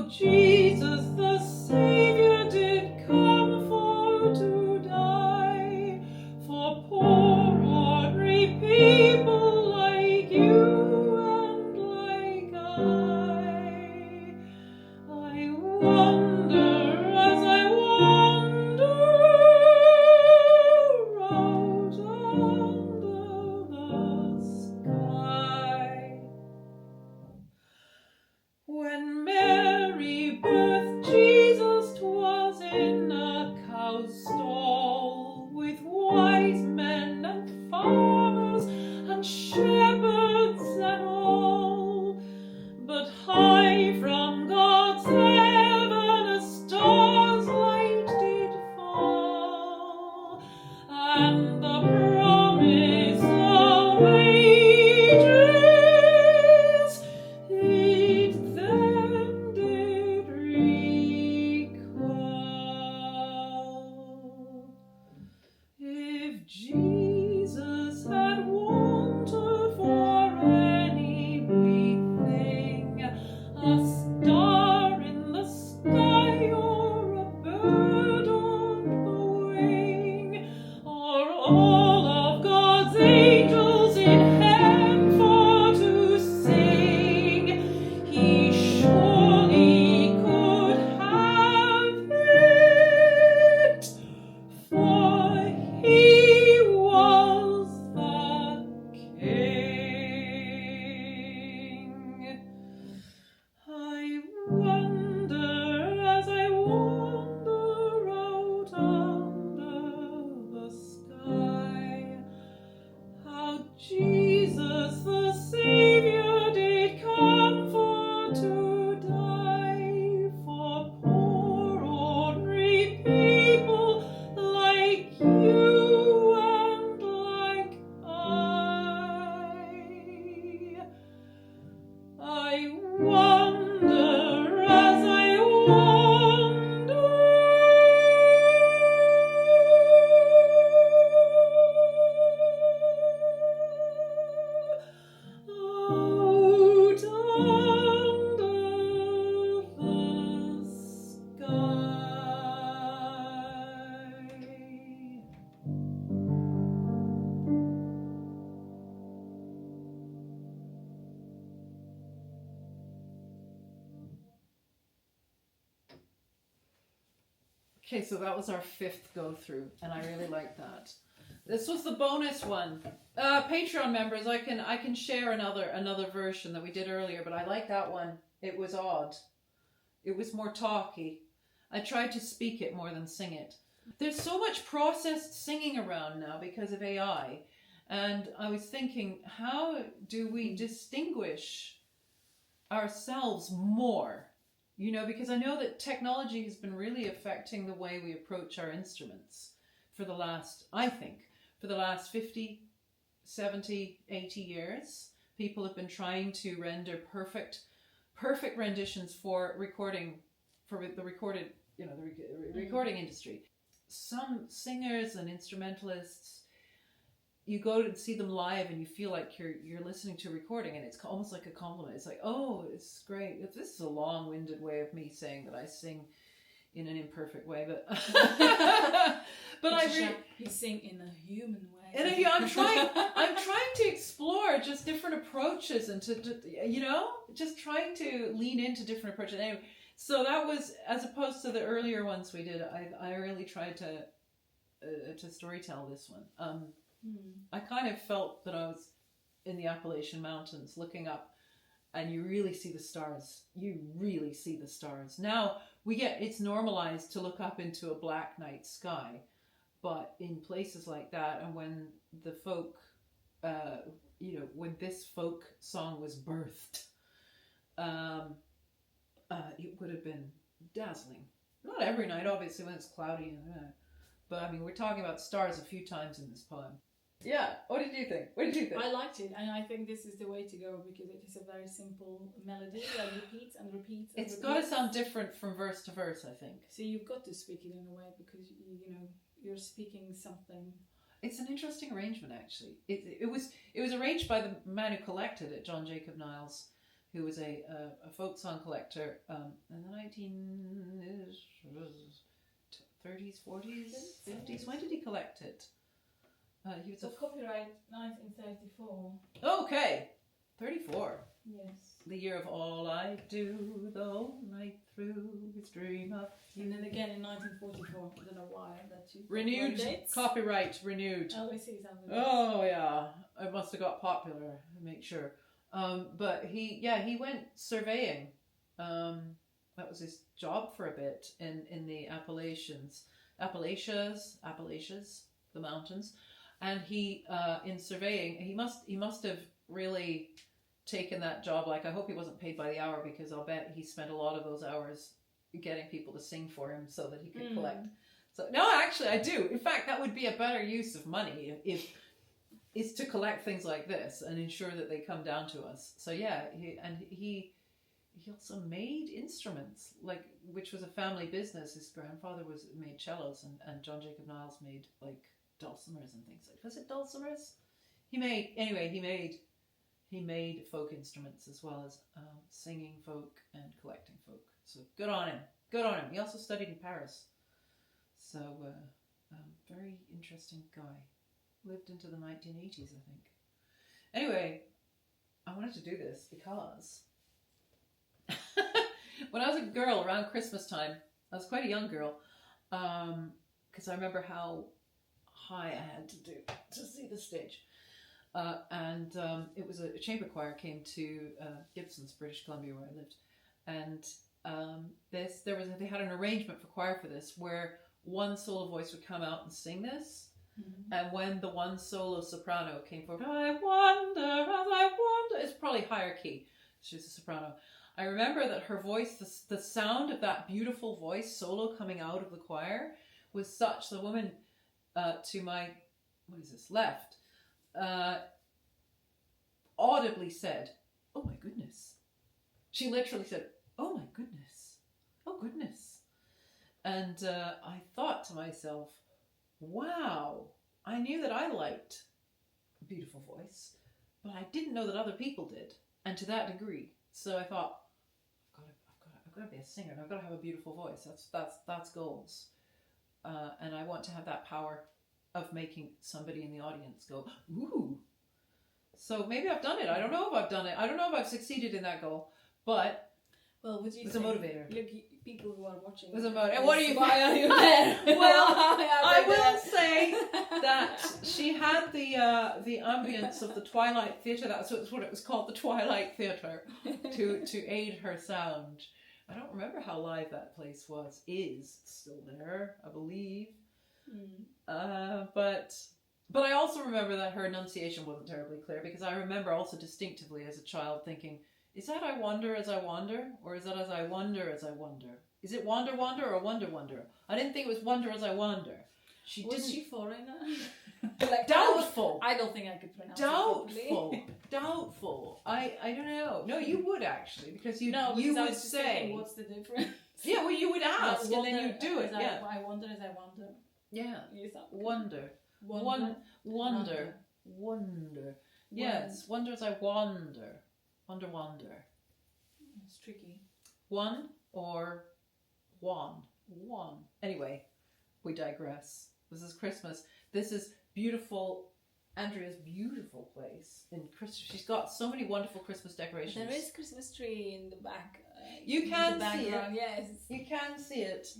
how Jesus the Savior did come for to die for poor ordinary people like you and like I wonder as I wander out under the sky. When Mary birthed Jesus, 'twas in a cow's stall, with wise men and farmers and shepherds and all. But high from God's heaven a star's light did fall, and the promise of ages it then did recall. If Jesus had wanted for any wee thing, a star in the sky or a bird on the wing, or all of God's angels in heaven for to sing, he surely could have it, for he was the King. I wonder as I wander out under the sky, how Jesus the Savior did come for to die for poor ordinary people like you and like I wonder as I wander out under the sky. Okay, so that was our 5th go through, and I really like that. This was the bonus one. Patreon members, I can share another version that we did earlier, but I like that one. It was odd. It was more talky. I tried to speak it more than sing it. There's so much processed singing around now because of AI, and I was thinking, how do we distinguish ourselves more? You know, because I know that technology has been really affecting the way we approach our instruments for the last, I think, for the last 50, 70, 80 years. People have been trying to render perfect renditions for recording, for the recorded, you know, the recording industry. Some singers and instrumentalists, you go to see them live and you feel like you're listening to a recording, and it's almost like a compliment. It's like, oh, it's great. This is a long-winded way of me saying that I sing in an imperfect way, but you sing in a human way. And I'm trying to explore just different approaches and to you know, just trying to lean into different approaches. Anyway, so that was, as opposed to the earlier ones we did, I really tried to storytell this one. I kind of felt that I was in the Appalachian Mountains looking up, and you really see the stars. You really see the stars. Now it's normalized to look up into a black night sky, but in places like that, and when the folk, when this folk song was birthed, it would have been dazzling. Not every night, obviously, when it's cloudy, but I mean, we're talking about stars a few times in this poem. Yeah, what did you think? I liked it, and I think this is the way to go, because it is a very simple melody that repeats and repeats and It's got to sound different from verse to verse, I think. So you've got to speak it in a way, because you're speaking something. It's an interesting arrangement, actually. It was arranged by the man who collected it, John Jacob Niles, who was a folk song collector in the 30s, 40s, 50s. When did he collect it? He was So copyright 1934. Okay, 34. Yes. The year of all I do, the whole night through, is dream of you. And then again in 1944. I don't know why that you Renewed, dates. copyright renewed. Oh, I see something. Oh yeah, it must have got popular. Make sure. But he went surveying. That was his job for a bit in the Appalachians, the mountains. And he in surveying, he must have really taken that job. Like, I hope he wasn't paid by the hour, because I'll bet he spent a lot of those hours getting people to sing for him so that he could collect. So no, actually, I do. In fact, that would be a better use of money if is to collect things like this and ensure that they come down to us. So yeah, he also made instruments, like, which was a family business. His grandfather made cellos, and John Jacob Niles made like dulcimers and things like. Was it dulcimers? He made folk instruments as well as singing folk and collecting folk. So good on him. Good on him. He also studied in Paris. So very interesting guy. Lived into the 1980s, I think. Anyway, I wanted to do this because when I was a girl around Christmas time, I was quite a young girl, because I remember how high I had to do to see the stage. And it was a chamber choir came to Gibson's, British Columbia, where I lived, and they had an arrangement for choir for this, where one solo voice would come out and sing this. Mm-hmm. And when the one solo soprano came forward, I wonder, as I wonder, it's probably higher key. She's a soprano. I remember that her voice, the sound of that beautiful voice solo coming out of the choir was such. The woman to my, left, audibly said, "Oh my goodness." She literally said, "Oh my goodness. Oh goodness." And I thought to myself, wow, I knew that I liked a beautiful voice, but I didn't know that other people did, and to that degree. So I thought, I've got to be a singer, and I've got to have a beautiful voice. That's goals, and I want to have that power of making somebody in the audience go, ooh. So maybe I've done it. I don't know if I've done it. I don't know if I've succeeded in that goal, but it's a motivator. Look, people who are watching. And what are you? Why are you there? Well, I will say that she had the ambience of the Twilight Theatre. That's what it was called, the Twilight Theatre, to aid her sound. I don't remember how live that place was. Is still there, I believe. But I also remember that her enunciation wasn't terribly clear, because I remember also distinctively as a child thinking, is that I wonder as I wander? Or is that as I wonder as I wonder? Is it wander wander or wonder wonder? I didn't think it was wonder as I wander. Was she foreigner? Like, doubtful. I don't think I could pronounce it. Doubtful. I don't know. No, you would actually, because you would say. Thinking, what's the difference? Yeah, well, you would ask, and then you do it. Yeah. I wonder as I wonder. Yeah. Wonder. Wonder. Yes, wonder as I wander. Wonder. It's tricky. One or one. Anyway, we digress. This is Christmas. This is beautiful. Andrea's beautiful place in Christmas. She's got so many wonderful Christmas decorations. There is Christmas tree in the back. You can see it. Yes. You can see it.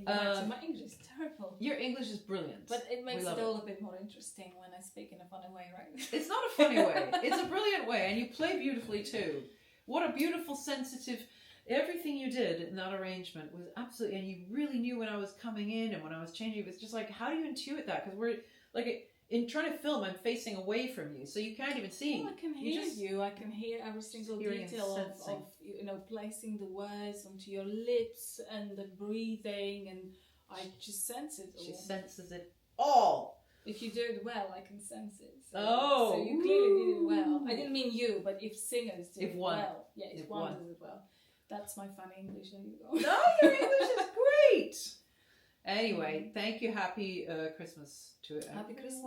My English is terrible. Your English is brilliant. But it makes it all a bit more interesting when I speak in a funny way, right? It's not a funny way. It's a brilliant way. And you play beautifully too. What a beautiful, sensitive... Everything you did in that arrangement was absolutely... And you really knew when I was coming in and when I was changing. It was just like, how do you intuit that? Because we're... like in trying to film, I'm facing away from you, so you can't even see. Well, I can hear you. I can hear every single detail of placing the words onto your lips and the breathing, and I just sense it all. She senses it all. If you do it well, I can sense it. So you clearly did it well. I didn't mean you, but if singers do it well. Yeah, if one does it well. That's my funny English. There you go. No, your English is great. Anyway, thank you. Happy Christmas to everyone. Happy Christmas.